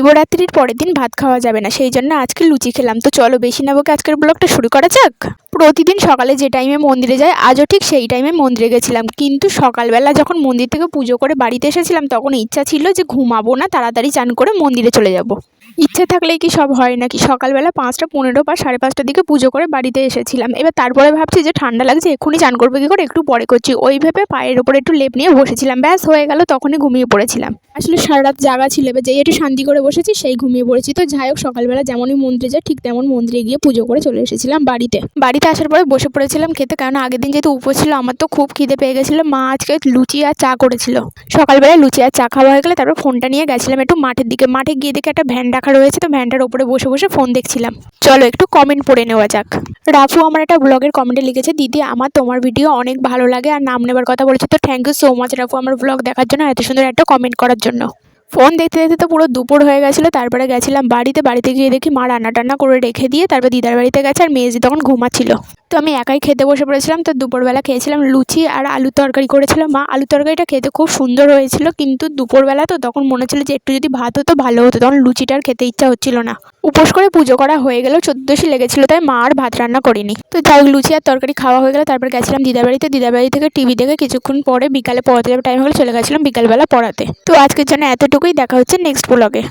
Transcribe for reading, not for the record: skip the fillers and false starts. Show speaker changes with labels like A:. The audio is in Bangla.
A: শিবরাত্রির পরের দিন ভাত খাওয়া যাবে না, সেই জন্য আজকে লুচি খেলাম। তো চলো বেশি না বকে আজকের ব্লগটা শুরু করা যাক। প্রতিদিন সকালে যে টাইমে মন্দিরে যাই আজও ঠিক সেই টাইমে মন্দিরে গেছিলাম, কিন্তু সকালবেলা যখন মন্দির থেকে পুজো করে বাড়িতে এসেছিলাম তখন ইচ্ছা ছিল যে ঘুমাবো না, তাড়াতাড়ি চান করে মন্দিরে চলে যাব। ইচ্ছে থাকলেই কি সব হয় নাকি? সকালবেলা 5:15 বা 5:30টার দিকে পুজো করে বাড়িতে এসেছিলাম। এবার তারপরে ভাবছি যে ঠান্ডা লাগছে, এক্ষুনি চান করবো কি করে, একটু পরে করছি, ওই ভেবে পায়ের ওপরে একটু লেপ নিয়ে বসেছিলাম, ব্যাস হয়ে গেল, তখনই ঘুমিয়ে পড়েছিলাম। আসলে সারা রাত জাগা ছিল, এবার যেই একটু শান্তি করে বসেছি সেই ঘুমিয়ে পড়েছি। তো যাই হোক, সকালবেলা যেমনই মন্দিরে যায় ঠিক তেমন মন্দিরে গিয়ে পুজো করে চলে এসেছিলাম বাড়িতে আসার পরে বসে পড়েছিলাম খেতে, কারণ আগের দিন যেহেতু উপোস ছিল আমার তো খুব খিদে পেয়ে গেছিলো। মা আজকে লুচি আর চা করেছিল। সকালবেলায় লুচি আর চা খাওয়া হয়ে গেলে তারপর ফোনটা নিয়ে গেছিলাম একটু মাঠের দিকে। মাঠে গিয়ে দেখে একটা ভ্যান রাখা রয়েছে, তো ভ্যানটার উপরে বসে বসে ফোন দেখছিলাম। চলো একটু কমেন্ট পড়ে নেওয়া যাক। রাফু আমার একটা ব্লগের কমেন্টে লিখেছে, দিদি আমার তোমার ভিডিও অনেক ভালো লাগে আর নাম নেবার কথা বলেছে। তো থ্যাংক ইউ সো মাচ রাফু আমার ব্লগ দেখার জন্য, এত সুন্দর একটা কমেন্ট করার জন্য। ফোন দেখতে দেখতে তো পুরো দুপুর হয়ে গেছিলো। তারপরে গেছিলাম বাড়িতে গিয়ে দেখি মা রান্না টান্না করে রেখে দিয়ে তারপর দিদার বাড়িতে গেছে, আর মেয়েজি তখন ঘুমাচ্ছিল। তো আমি একাই খেতে বসে পড়েছিলাম। তো দুপুরবেলা খেয়েছিলাম লুচি আর আলুর তরকারি করেছিল মা। আলুর তরকারিটা খেতে খুব সুন্দর হয়েছিল, কিন্তু দুপুরবেলা তো তখন মনে হচ্ছিল যে একটু যদি ভাত হতো ভালো হতো, তখন লুচিটা আর খেতে ইচ্ছা হচ্ছিল না। উপোস করে পুজো করা হয়ে গেল, চোদ্দশী লেগেছিল, তাই মা আর ভাত রান্না করিনি। তো যাই হোক, লুচি আর তরকারি খাওয়া হয়ে গেল। তারপর গেছিলাম দিদার বাড়ি থেকে টিভি দেখে কিছুক্ষণ পরে বিকালে পড়াতে যাবে টাইম হলে চলে গেছিলাম বিকালবেলা পড়াতে। তো আজকের জন্য এতটুকুই, দেখা হচ্ছে নেক্সট ব্লগে।